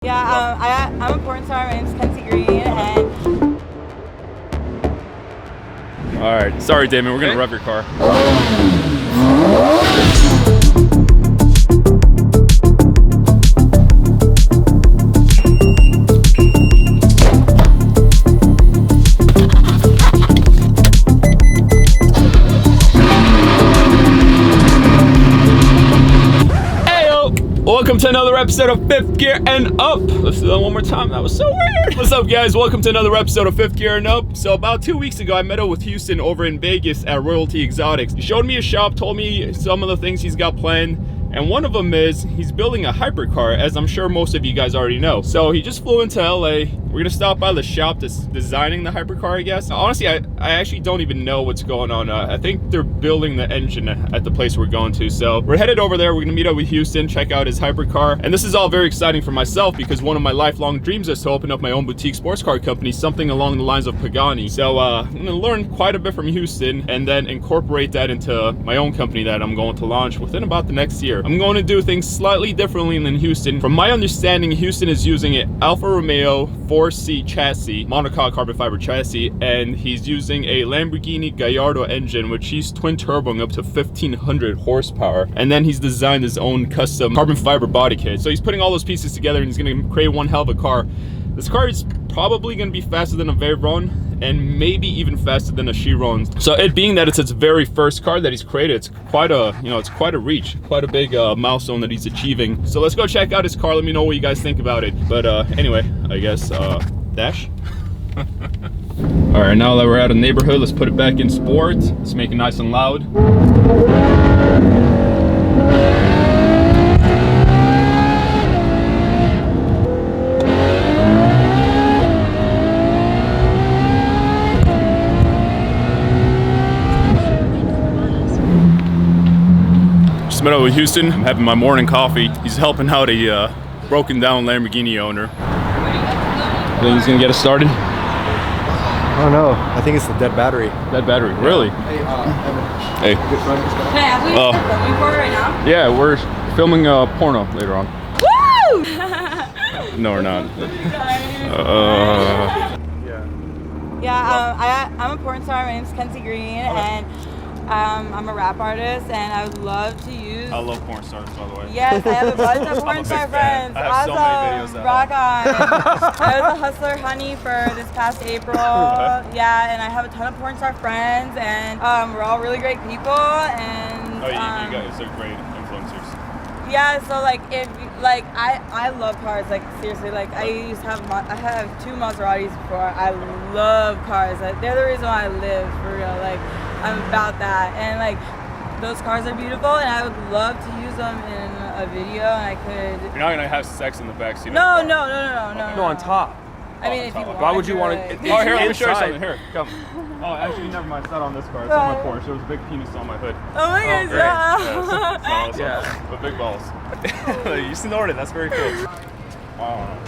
Yeah, I'm a porn star. My name's Kenzie Green, and all right, sorry, Damon. We're gonna rev your car. Welcome to another episode of Fifth Gear and Up. Let's do that one more time. That was so weird. What's up, guys? Welcome to another episode of Fifth Gear and Up. So about 2 weeks ago, I met up with Houston over in Vegas at Royalty Exotics. He showed me a shop, told me some of the things he's got planned. And one of them is he's building a hypercar, as I'm sure most of you guys already know. So he just flew into LA. We're gonna stop by the shop that's designing the hypercar, I guess. Honestly, I actually don't even know what's going on. I think they're building the engine at the place we're going to. So we're headed over there. We're gonna meet up with Houston, check out his hypercar. And this is all very exciting for myself because one of my lifelong dreams is to open up my own boutique sports car company, something along the lines of Pagani. So I'm gonna learn quite a bit from Houston and then incorporate that into my own company that I'm going to launch within about the next year. I'm going to do things slightly differently than Houston. From my understanding, Houston is using an Alfa Romeo 4C chassis, monocoque carbon fiber chassis, and he's using a Lamborghini Gallardo engine, which he's twin turboing up to 1500 horsepower. And then he's designed his own custom carbon fiber body kit. So he's putting all those pieces together and he's gonna create one hell of a car. This car is probably gonna be faster than a Veyron and maybe even faster than a Chiron. So it being that it's its very first car that he's created, it's quite a, it's quite a reach, quite a big milestone that he's achieving. So let's go check out his car. Let me know what you guys think about it. But anyway, I guess dash. All right, now that we're out of the neighborhood, let's put it back in sport. Let's make it nice and loud. Just met up with Houston. I'm having my morning coffee. He's helping out a broken down Lamborghini owner. Think he's gonna get us started? I don't know. I think it's the dead battery. Dead battery, really? Hey, Evan. Hey. Good friend. can I ask what you're filming for right now? Yeah, we're filming a porno later on. Woo! No, we're not. I'm a porn star. My name's Kenzie Green, and I'm a rap artist, and I would love to use. I love porn stars, by the way. Yes, I have a bunch of porn star friends. I have awesome. so many videos that Rock on. I was a hustler honey for this past April. Yeah, and I have a ton of porn star friends, and we're all really great people. And Oh, you guys are great influencers. yeah, so like I love cars, like seriously, like I have 2 Maseratis before. I love cars. Like, they're the reason why I live, for real. Like I'm about that, and like those cars are beautiful, and I would love to use them in a video, and I could. You're not gonna have sex in the backseat. No, on top. I mean, if you want. Why would you want to? Oh, here, let me show you something. Here, come. Oh, actually, never mind. It's not on this car. It's on my Porsche. There was a big penis on my hood. Oh my gosh, Great. yeah. Yeah. But big balls. You snorted. That's very cool. Wow.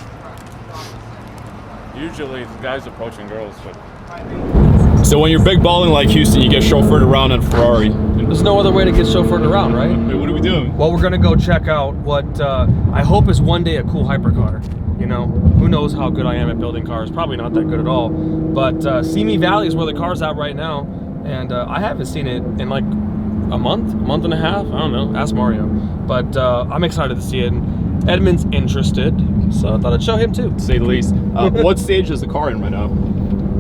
Usually, the guys approaching girls, but. So when you're big balling like Houston, you get chauffeured around in a Ferrari. There's no other way to get chauffeured around, right? Wait, what are we doing? Well, we're gonna go check out what I hope is one day a cool hypercar. You know, who knows how good I am at building cars? Probably not that good at all. But Simi Valley is where the car's at right now, and I haven't seen it in like a month and a half. I don't know. Ask Mario. But I'm excited to see it. And Edmund's interested, so I thought I'd show him too. To say the least. What stage is the car in right now?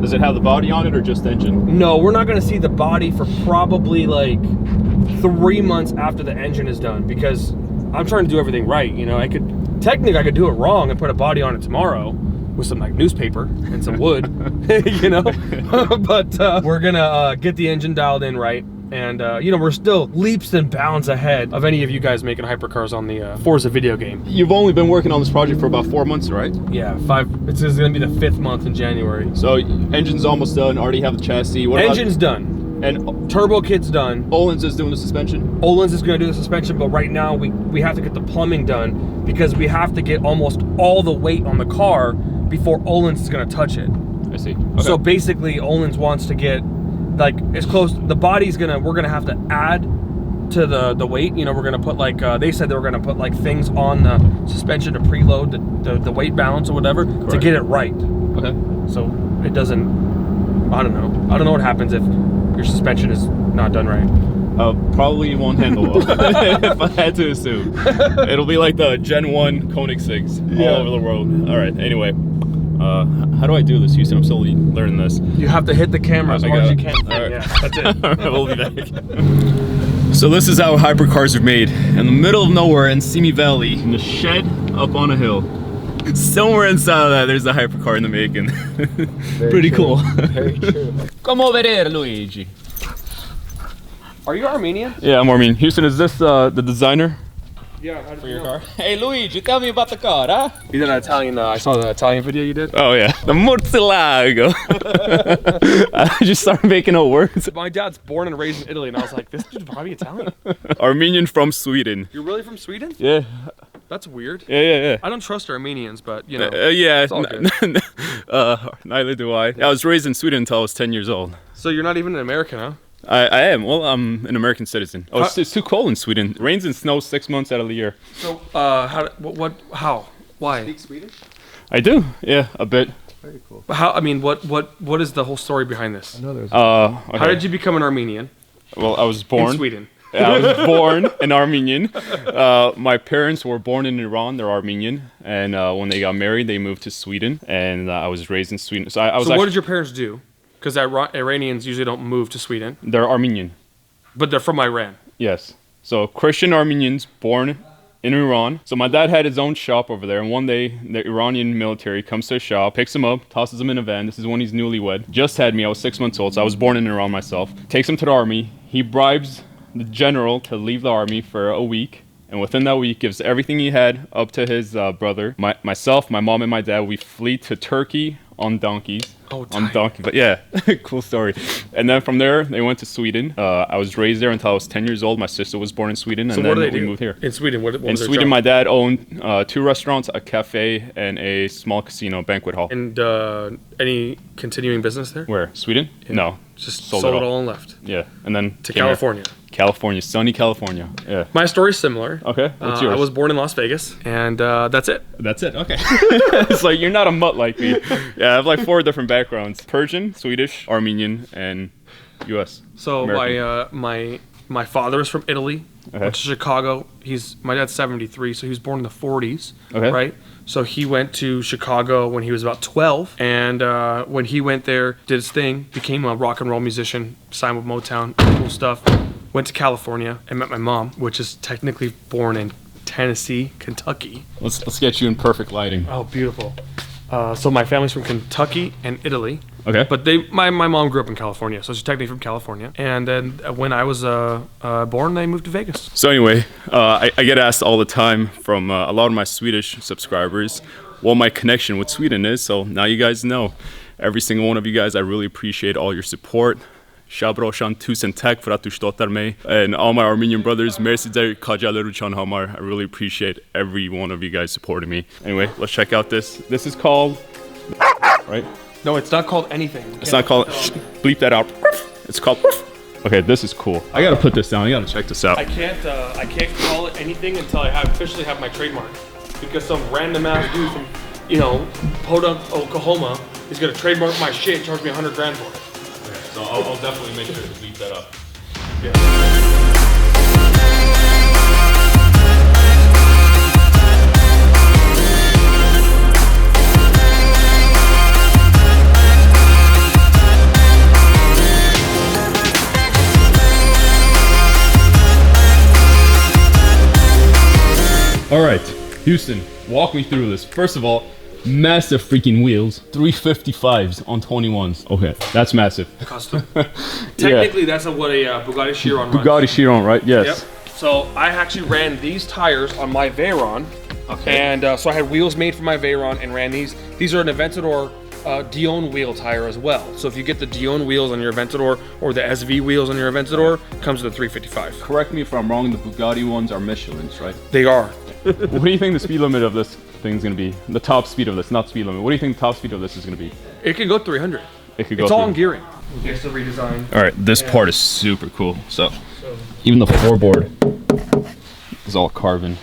Does it have the body on it or just the engine? No, we're not gonna see the body for probably like 3 months after the engine is done, because I'm trying to do everything right. You know, I could do it wrong and put a body on it tomorrow with some like newspaper and some wood, you know. But we're gonna get the engine dialed in right, and we're still leaps and bounds ahead of any of you guys making hypercars on the Forza video game. You've only been working on this project for about 4 months, right? Yeah, 5. It's gonna be the 5th month in January. So engine's almost done. Already have the chassis. What Engine's done. And turbo kit's done. Olin's is doing the suspension. Olin's is going to do the suspension, but right now we have to get the plumbing done because we have to get almost all the weight on the car before Olin's is going to touch it. I see. Okay. So basically, Olin's wants to get like as close. The body's we're gonna have to add to the weight. You know, we're gonna put like they said they were gonna put like things on the suspension to preload the weight balance or whatever to get it right. Okay. So it doesn't. I don't know what happens if your suspension is not done right. Probably won't handle well. If I had to assume, it'll be like the Gen 1 Koenigseggs all over the world. All right. Anyway, how do I do this, Houston? I'm still learning this. You have to hit the camera as hard as you can. All right. Yeah, that's it. All right, we'll be back. So this is how hypercars are made. In the middle of nowhere in Simi Valley, in a shed up on a hill. Somewhere inside of that, there's a hypercar in the making. Pretty cool. Very true. Come over here, Luigi. Are you Armenian? Yeah, I'm Armenian. Houston, is this the designer Yeah. for your car? Hey, Luigi, tell me about the car, huh? You did an Italian. I saw the Italian video you did. Oh yeah, the Murcielago. I just started making up words. My dad's born and raised in Italy, and I was like, this dude's probably Italian. Armenian from Sweden. You're really from Sweden? Yeah. That's weird. Yeah. I don't trust Armenians, but you know. Yeah. It's all good. Neither do I. I was raised in Sweden until I was 10 years old. So you're not even an American, huh? I am. Well, I'm an American citizen. Oh, it's too cold in Sweden. It rains and snows 6 months out of the year. So, how? Why? Speak Swedish? I do. Yeah, a bit. Very cool. How? I mean, what is the whole story behind this? I know there's. Okay. How did you become an Armenian Well, I was born in Sweden? I was born an Armenian. My parents were born in Iran. They're Armenian, and when they got married, they moved to Sweden. And I was raised in Sweden. So I was. So what did your parents do? Because Iranians usually don't move to Sweden, They're Armenian. but they're from Iran. Yes. So Christian Armenians born in Iran. So my dad had his own shop over there, and one day the Iranian military comes to his shop, picks him up, tosses him in a van. This is when he's newlywed. Just had me. I was 6 months old, so I was born in Iran myself. Takes him to the army. He bribes the general to leave the army for a week. And within that week, gives everything he had up to his brother. Myself, my mom, and my dad, we flee to Turkey on donkeys. Oh, on tight. donkey, but yeah, cool story. And then from there, they went to Sweden. I was raised there until I was 10 years old. My sister was born in Sweden, and So then what do they we do moved here. in Sweden? What In was their Sweden, job? my dad owned 2 restaurants, a cafe, and a small casino, banquet hall. And any continuing business there? Where? Sweden? No. Just Sold sold it it all. all and left Yeah, and then to came here. California. California, sunny California. Yeah. My story's similar. Okay, what's yours? I was born in Las Vegas, and that's it. That's it. Okay. It's like you're not a mutt like me. Yeah, I have like 4 different backgrounds: Persian, Swedish, Armenian, and U.S. So American. my father is from Italy, Okay. went to Chicago. My dad's 73, so he was born in the 40s. Okay. Right. So he went to Chicago when he was about 12, and when he went there, did his thing, became a rock and roll musician, signed with Motown, cool stuff. Went to California and met my mom, which is technically born in Tennessee, Kentucky. Let's get you in perfect lighting. Oh, beautiful. So my family's from Kentucky and Italy. Okay. But my mom grew up in California, so she's technically from California. And then when I was born, they moved to Vegas. So anyway, I get asked all the time from a lot of my Swedish subscribers what my connection with Sweden is. So now you guys know. Every single one of you guys, I really appreciate all your support. Shabroshan, tusen tack för att du stöttar mig. And all my Armenian brothers, merci der kajalerushan hamar. I really appreciate every one of you guys supporting me. Anyway, let's check out this. This is called, right? No, it's not called anything. It's not called, bleep that out. It's called, okay, this is cool. I gotta put this down, I gotta check this out. I can't call it anything until I officially have my trademark. Because some random ass dude from, Podunk, Oklahoma is gonna trademark my shit and charge me $100 grand for it. So I'll definitely make sure to bleep that up. All right, Houston, walk me through this. First of all, massive freaking wheels, 355s on 21s. Okay, that's massive. Custom. Technically, that's what a Bugatti Chiron runs. Bugatti Chiron, right? Yes. Yep. So I actually ran these tires on my Veyron. Okay. And so I had wheels made for my Veyron and ran these. These are an Aventador Dion wheel tire as well. So if you get the Dion wheels on your Aventador or the SV wheels on your Aventador, it comes with a 355. Correct me if I'm wrong, the Bugatti ones are Michelins, right? They are. What do you think the speed limit of this thing's gonna be? The top speed of this, not speed limit. What do you think the top speed of this is gonna be? It can go 300. It could go It's all through. in gearing. It's the redesign. All right, this part is super cool. So Even the floorboard is all carbon,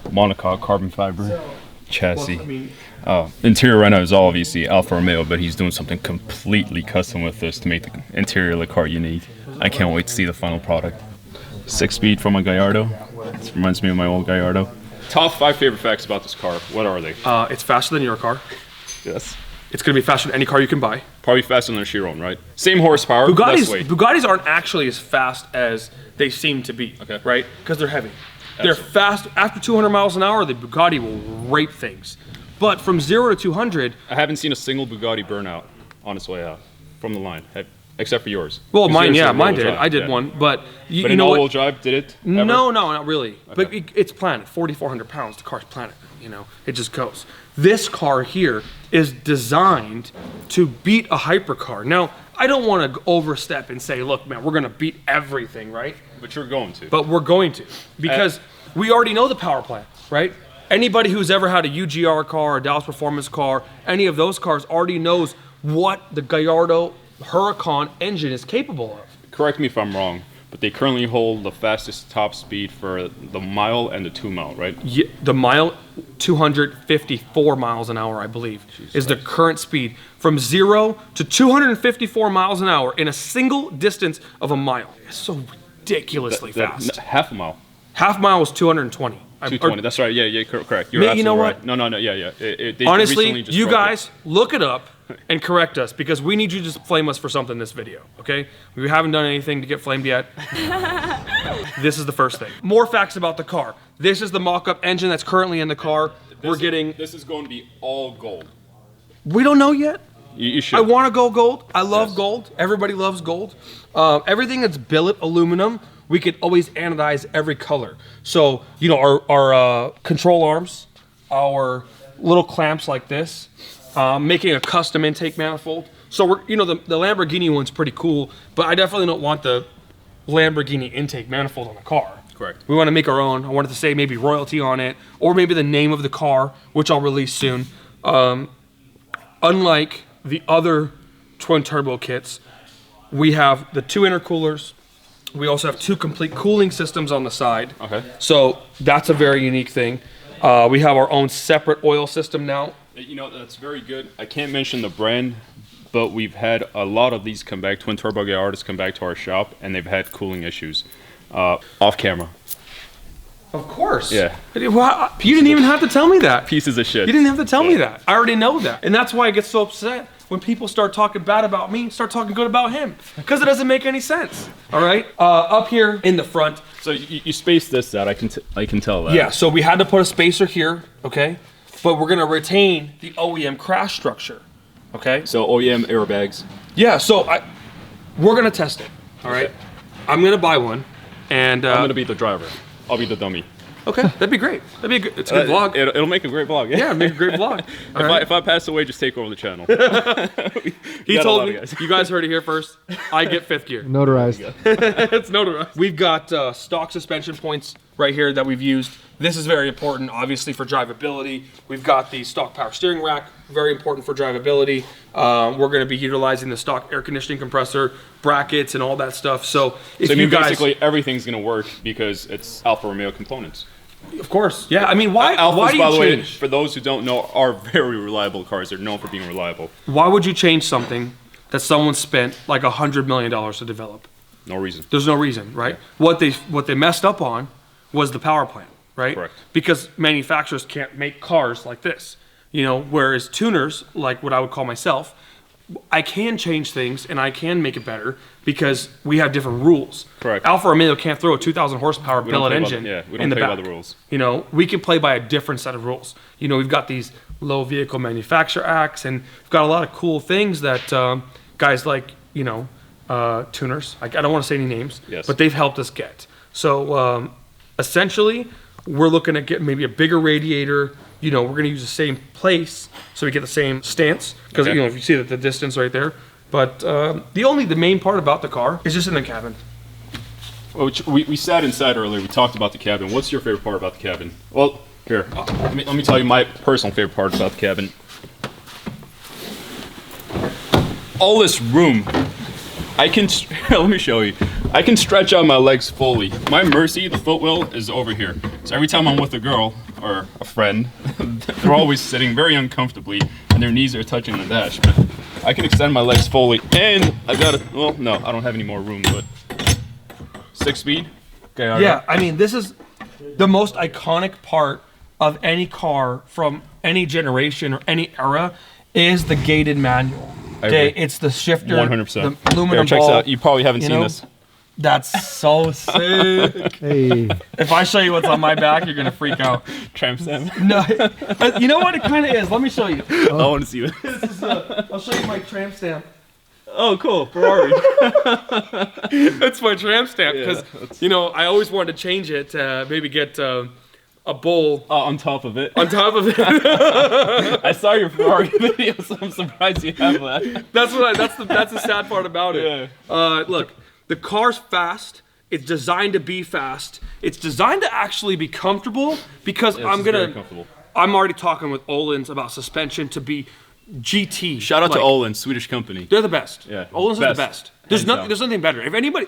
monocoque carbon fiber chassis. Interior right now is all obviously Alfa Romeo, but he's doing something completely custom with this to make the interior of the car unique. I can't wait to see the final product. 6-speed from a Gallardo. This reminds me of my old Gallardo. Top 5 favorite facts about this car. What are they? It's faster than your car. Yes. It's going to be faster than any car you can buy. Probably faster than a Chiron, right? Same horsepower, less weight. Bugattis aren't actually as fast as they seem to be, Okay. right? Because they're heavy. Absolutely. They're fast. After 200 miles an hour, the Bugatti will rape things. But from 0 to 200... I haven't seen a single Bugatti burnout on its way out from the line, except for yours. Well, mine, Yours yeah, is mine all-wheel did. drive, I did yeah. one, but you in know all-wheel what? drive, did it? Ever? No, not really. Okay. But it's planet, 4,400 pounds. The car's planet. You know, it just goes. This car here is designed to beat a hypercar. Now, I don't want to overstep and say, look, man, we're going to beat everything, right? But you're going to. But we're going to, because we already know the power plant, right? Anybody who's ever had a UGR car, a Dallas Performance car, any of those cars already knows what the Gallardo Huracan engine is capable of. Correct me if I'm wrong, but they currently hold the fastest top speed for the mile and the 2 mile, right? Yeah, the mile, 254 miles an hour, I believe, is the current speed. From 0 to 254 miles an hour in a single distance of a mile. It's so ridiculously fast. Half a mile. Half mile was 220. 220, that's right. Yeah, correct. You're You absolutely know right. what? No, yeah. They Honestly, recently just you broke it. guys, look it up and correct us, because we need you to just flame us for something in this video, okay? We haven't done anything to get flamed yet. This is the first thing. More facts about the car. This is the mock-up engine that's currently in the car. This is going to be all gold. We don't know yet. You should. I want to go gold. I love gold. Everybody loves gold. Everything that's billet aluminum, we could always anodize every color. So, you know, our control arms, our little clamps like this, making a custom intake manifold. So we're, you know, the Lamborghini one's pretty cool, but I definitely don't want the Lamborghini intake manifold on the car. Correct. We want to make our own. I wanted to say maybe royalty on it, or maybe the name of the car, which I'll release soon. Unlike the other twin turbo kits, we have the 2 intercoolers. We also have 2 complete cooling systems on the side. Okay. So that's a very unique thing. We have our own separate oil system now. You know, that's very good. I can't mention the brand, but we've had a lot of these come back, twin turbo Gallardos come back to our shop, and they've had cooling issues. Off camera. Of course. Yeah. Well, you didn't even have to tell me that. Pieces of shit. You didn't have to tell me that. I already know that. And that's why I get so upset when people start talking bad about me, start talking good about him. Because it doesn't make any sense. All right? Up here in the front. So you spaced this out, I can tell that. Yeah, so we had to put a spacer here, okay? But we're going to retain the OEM crash structure, okay? So OEM airbags. Yeah, so we're going to test it, all right? Okay. I'm going to buy one. And I'm gonna be the driver. I'll be the dummy. Okay, that'd be great. That'd be a good, it's a good vlog. It'll make a great vlog. Yeah, make a great vlog. If I pass away, just take over the channel. He told me. You guys heard it here first. I get 5th gear. Notarized. It's notarized. We've got stock suspension points right here that we've used. This is very important, obviously, for drivability. We've got the stock power steering rack, very important for drivability. We're going to be utilizing the stock air conditioning compressor, brackets, and all that stuff. So if you guys, basically everything's going to work because it's Alfa Romeo components. of course, yeah. I mean, why Alphas, do by you the way, change? for those who don't know, are very reliable cars. They're known for being reliable. Why would you change something that someone spent like $100 million to develop? No reason. There's no reason, right? What they messed up on was the power plant, right? Correct. Because manufacturers can't make cars like this, you know, whereas tuners, like what I would call myself, I can change things and I can make it better because we have different rules. Correct. Alfa Romeo can't throw a 2,000 horsepower We don't billet play by engine the- yeah, we don't in the play by back. the rules. You know, we can play by a different set of rules. You know, we've got these low vehicle manufacturer acts, and we've got a lot of cool things that guys like, you know, tuners, I don't want to say any names, Yes. but they've helped us get. So essentially, we're looking to get maybe a bigger radiator. You know, we're going to use the same place so we get the same stance because, Okay. you know, if you see the distance right there. But the main part about the car is just in the cabin. Which we sat inside earlier. We talked about the cabin. What's your favorite part about the cabin? Well, here, let me tell you my personal favorite part about the cabin. All this room, I can let me show you. I can stretch out my legs fully. My Mercy, the footwell, is over here. So every time I'm with a girl or a friend, they're always sitting very uncomfortably and their knees are touching the dash. But I can extend my legs fully, and I got a, well, no, I don't have any more room, but 6-speed. Okay, yeah, I mean, this is the most iconic part of any car from any generation or any era is the gated manual. Okay, it's the shifter, 100%. the aluminum Check ball. out. You probably haven't seen this. That's so sick. Hey. If I show you what's on my back, you're gonna freak out. Tramp stamp. No, you know what it kind of is. Let me show you. I want to see it. I'll show you my tramp stamp. Oh, cool. Ferrari. That's my tramp stamp because I always wanted to change it to maybe get a bowl on top of it. On top of it. I saw your Ferrari video, so I'm surprised you have that. That's the sad part about it. Yeah. Look, the car's fast. It's designed to be fast. It's designed to actually be comfortable because I'm already talking with Öhlins about suspension to be GT. Shout out to Öhlins, Swedish company. They're the best. Yeah. Öhlins is the best. There's nothing better. If anybody,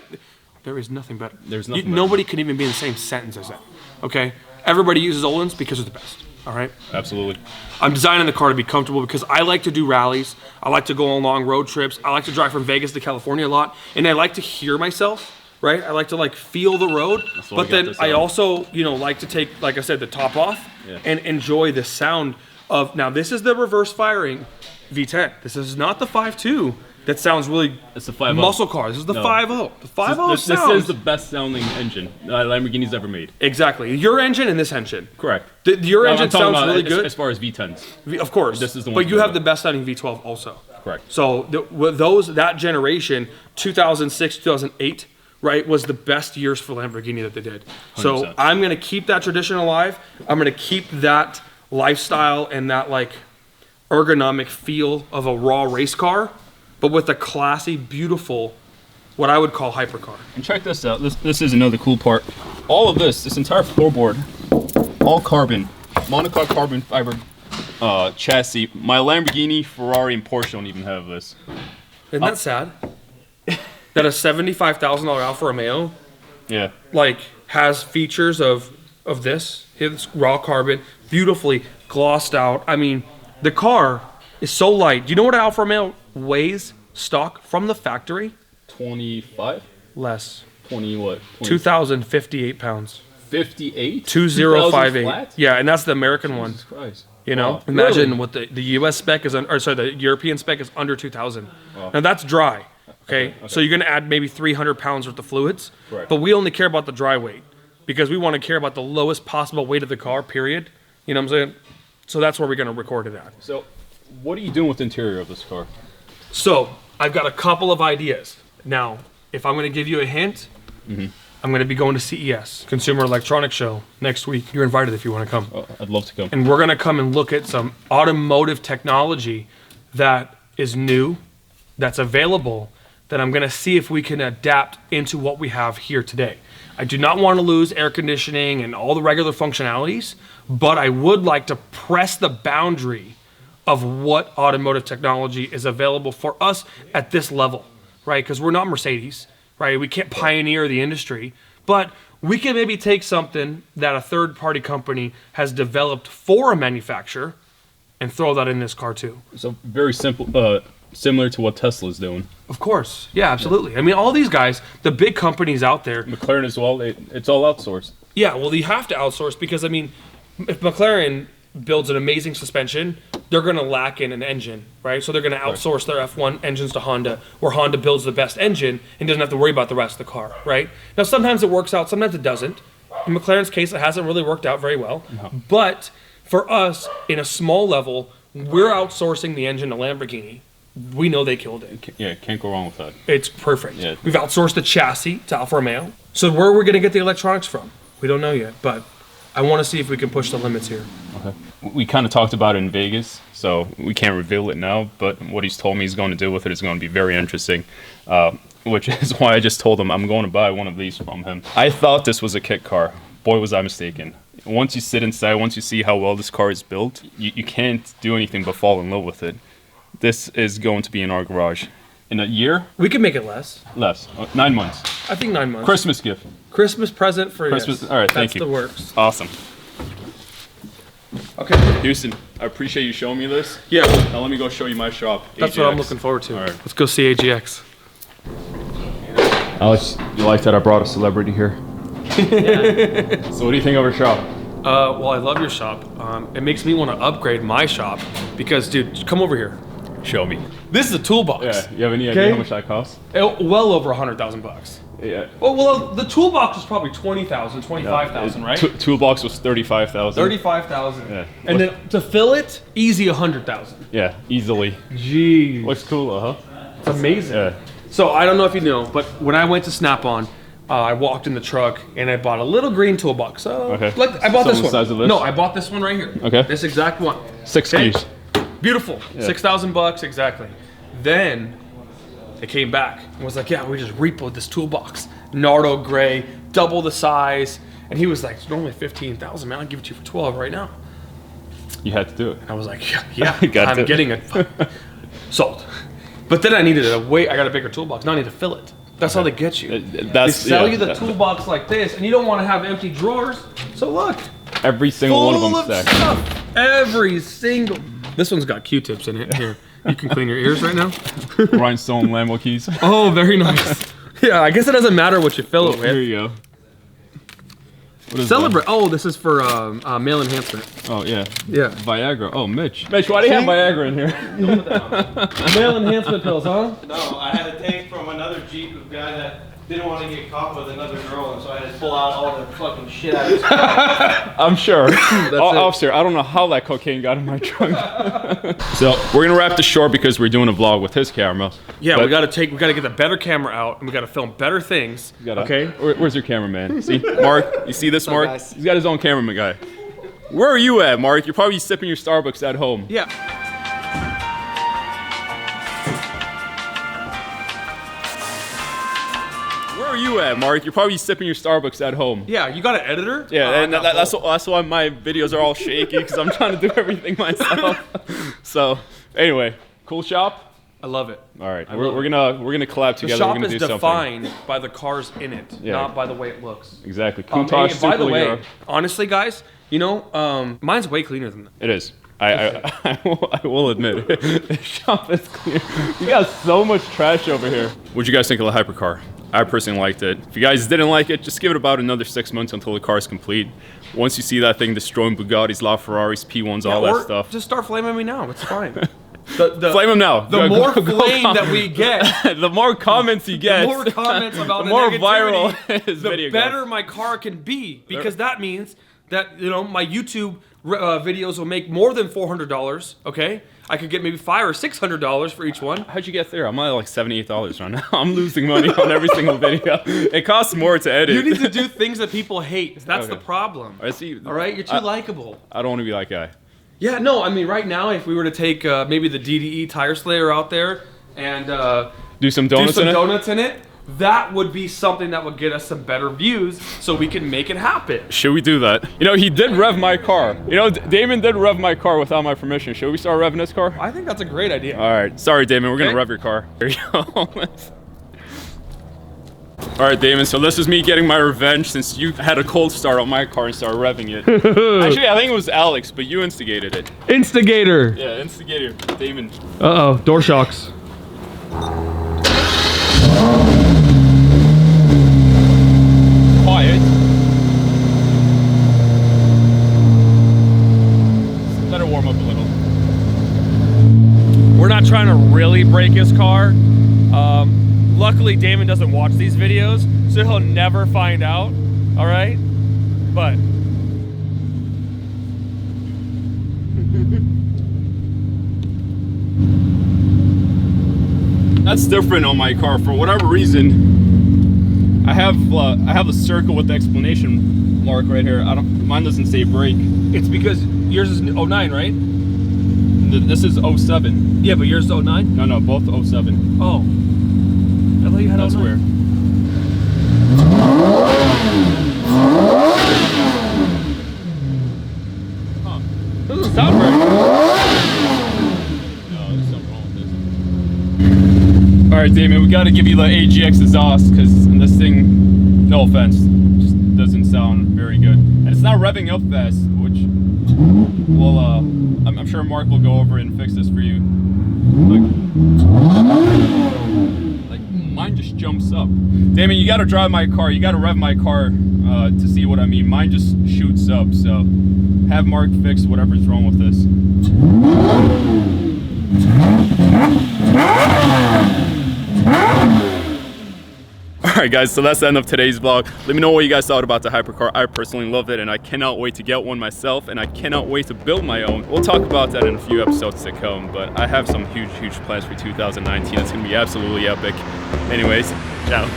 there is nothing better. There's nothing better. Nobody can even be in the same sentence as that. Okay? Everybody uses Öhlins because they're the best. All right? Absolutely. I'm designing the car to be comfortable because I like to do rallies. I like to go on long road trips. I like to drive from Vegas to California a lot. And I like to hear myself, right? I like to feel the road. But then I also, like to take, like I said, the top off and enjoy the sound of, now this is the reverse firing V10. This is not the 5.2. That sounds really it's the 5.0 muscle car. This is the 5.0. The 5.0 this is the best sounding engine Lamborghini's ever made. Exactly. Your engine and this engine. Correct. Your engine sounds really good. As far as V10s. Of course. This is the one. But you have the best sounding V12 also. Correct. So that generation, 2006, 2008, right, was the best years for Lamborghini that they did. 100%. So I'm going to keep that tradition alive. I'm going to keep that lifestyle and that ergonomic feel of a raw race car, but with a classy, beautiful, what I would call hypercar. And check this out. This is another cool part. All of this entire floorboard, all carbon, monocoque carbon fiber chassis. My Lamborghini, Ferrari, and Porsche don't even have this. Isn't that sad? That a $75,000 Alfa Romeo, has features of this. It's raw carbon, beautifully glossed out. I mean, the car is so light. Do you know what an Alfa Romeo weighs stock from the factory? 25? Less. 20 what? 2,058 pounds. 58? 2058. Yeah, and that's the American one. Jesus Christ. Imagine really? what the US spec is, the European spec is under 2,000. Now that's dry. Okay? So you're going to add maybe 300 pounds worth of fluids. Right. But we only care about the dry weight because we want to care about the lowest possible weight of the car, period. You know what I'm saying? So that's where we're going to record it at. So what are you doing with the interior of this car? So I've got a couple of ideas. Now, if I'm going to give you a hint, I'm going to be going to CES, Consumer Electronics Show, next week. You're invited if you want to come. Oh, I'd love to come. And we're going to come and look at some automotive technology that is new, that's available, that I'm going to see if we can adapt into what we have here today. I do not want to lose air conditioning and all the regular functionalities, but I would like to press the boundary of what automotive technology is available for us at this level, right? Because we're not Mercedes, right? We can't pioneer the industry, but we can maybe take something that a third-party company has developed for a manufacturer and throw that in this car too. So very simple, similar to what Tesla's doing. Of course, yeah, absolutely. I mean, all these guys, the big companies out there. McLaren as well, it's all outsourced. Yeah, well, you have to outsource because, I mean, if McLaren builds an amazing suspension, they're going to lack in an engine, right? So they're going to outsource their F1 engines to Honda, where Honda builds the best engine and doesn't have to worry about the rest of the car, right? Now, sometimes it works out, sometimes it doesn't. In McLaren's case, it hasn't really worked out very well. No. But for us, in a small level, we're outsourcing the engine to Lamborghini. We know they killed it. Yeah, can't go wrong with that. It's perfect. Yeah. We've outsourced the chassis to Alfa Romeo. So where are we going to get the electronics from? We don't know yet, but I want to see if we can push the limits here. Okay. We kind of talked about it in Vegas, so we can't reveal it now, but what he's told me he's going to do with it is going to be very interesting, which is why I just told him I'm going to buy one of these from him. I thought this was a kit car. Boy, was I mistaken. Once you sit inside, once you see how well this car is built, you can't do anything but fall in love with it. This is going to be in our garage. In a year? We can make it less. Less. 9 months. I think 9 months. Christmas gift. Christmas present for Christmas. Yes. All right, thank you. That's the works. Awesome. Okay. Houston, I appreciate you showing me this. Yeah. Now let me go show you my shop. That's what I'm looking forward to. All right. Let's go see AGX. Alex, you like that I brought a celebrity here? Yeah. So what do you think of our shop? Well, I love your shop. It makes me want to upgrade my shop because, dude, come over here. Show me. This is a toolbox. Yeah, you have any idea how much that costs? Well over $100,000. Yeah. Well, the toolbox was probably 20,000, 25,000, right? Toolbox was 35,000. 35,000. Yeah. And then to fill it, easy 100,000. Yeah, easily. Jeez. Looks cool, huh? It's amazing. Yeah. So I don't know if you know, but when I went to Snap-on, I walked in the truck and I bought a little green toolbox. So Okay. like I bought So this the one. size of this? No, I bought this one right here. Okay. This exact one. 6 Okay? keys. Beautiful. Yeah. $6,000 exactly. Then it came back and was like, yeah, we just repoed this toolbox. Nardo gray, double the size. And he was like, it's normally 15,000, man. I'll give it to you for 12 right now. You had to do it. I was like, yeah, Got I'm it. getting it. Sold. But then I needed I got a bigger toolbox. Now I need to fill it. That's how they get you. They sell you the toolbox like this, and you don't want to have empty drawers. So look, Every single one of them stacked. stuff. Every single. This one's got Q-tips in it. Here, you can clean your ears right now. Rhinestone Lambo keys. Oh, very nice. Yeah, I guess it doesn't matter what you fill it Here with. you go. What is Celebrate. Oh, this is for male enhancement. that? Oh yeah. Yeah. Viagra. Oh, Mitch. Mitch, why do you have Viagra in here? Male enhancement pills, huh? No, I had to take from another Jeep a guy that didn't want to get caught with another girl, and so I had to pull out all the fucking shit out of his I'm sure. it. Officer, I don't know how that cocaine got in my trunk. So we're gonna wrap this short because we're doing a vlog with his camera. Yeah, But we gotta get the better camera out, and we gotta film better things. Okay. Where's your cameraman? See, Mark. You see this, Mark? guys? He's got his own cameraman guy. Where are you at, Mark? You're probably sipping your Starbucks at home. Yeah. Where are you at, Mark? You're probably sipping your Starbucks at home. Yeah, you got an editor? Yeah, Oh, and I got both. that's why my videos are all shaky because I'm trying to do everything myself. So, anyway, cool shop. I love it. All right, I we're love gonna collab The together. shop we're gonna is do something. defined by the cars in it, Yeah. not by the way it looks. Exactly. And Countach, by the Super way, Leggero. honestly, guys, you know, mine's way cleaner than that. It is. I will admit it. The shop is clear. You got so much trash over here. What'd you guys think of the Hypercar? I personally liked it. If you guys didn't like it, just give it about another 6 months until the car is complete. Once you see that thing destroying Bugattis, LaFerraris, P1s, all or that stuff. just start flaming me now. It's fine. The Flame him now. The more flame that we get, the more comments you get, the more comments about the more negativity, viral his the video better goes. my car can be, because that means that, you know, my YouTube videos will make more than $400. Okay, I could get maybe $500 or $600 for each one. How'd you get there? I'm at like $78 right now. I'm losing money on every single video. It costs more to edit. You need to do things that people hate. That's the Okay. problem. I see. All right, you're too likable. I don't want to be that guy. Yeah, no, I mean, right now, if we were to take maybe the DDE Tire Slayer out there and Do some donuts in it? donuts in it, that would be something that would get us some better views so we can make it happen. Should we do that? You know, he did rev my car. You know, Damon did rev my car without my permission. Should we start revving his car? I think that's a great idea. All right. Sorry, Damon. We're going to Okay. rev your car. Here you go. All right, Damon. So this is me getting my revenge since you had a cold start on my car and started revving it. Actually, I think it was Alex, but you instigated it. Instigator. Yeah, instigator. Damon. Uh-oh, door shocks. Quiet. Better warm up a little. We're not trying to really break his car. Luckily, Damon doesn't watch these videos, so he'll never find out, all right? But That's different on my car. For whatever reason, I have a circle with the explanation mark right here. Mine doesn't say brake. it's because yours is 09, right? This is 07. Yeah, but yours is 09? No, both 07. Oh. I thought you had That's 09. weird. Huh. Doesn't sound right. No, there's something wrong with this. All right, Damon, we got to give you the AGX exhaust because this thing, no offense, just doesn't sound very good. And it's not revving up fast, which, well, I'm sure Mark will go over and fix this for you. Like mine just jumps up. Damon, you got to drive my car. You got to rev my car to see what I mean. Mine just shoots up, so have Mark fix whatever's wrong with this. Alright guys, so that's the end of today's vlog. Let me know what you guys thought about the hypercar. I personally loved it and I cannot wait to get one myself and I cannot wait to build my own. We'll talk about that in a few episodes to come, but I have some huge plans for 2019. It's going to be absolutely epic. Anyways, ciao.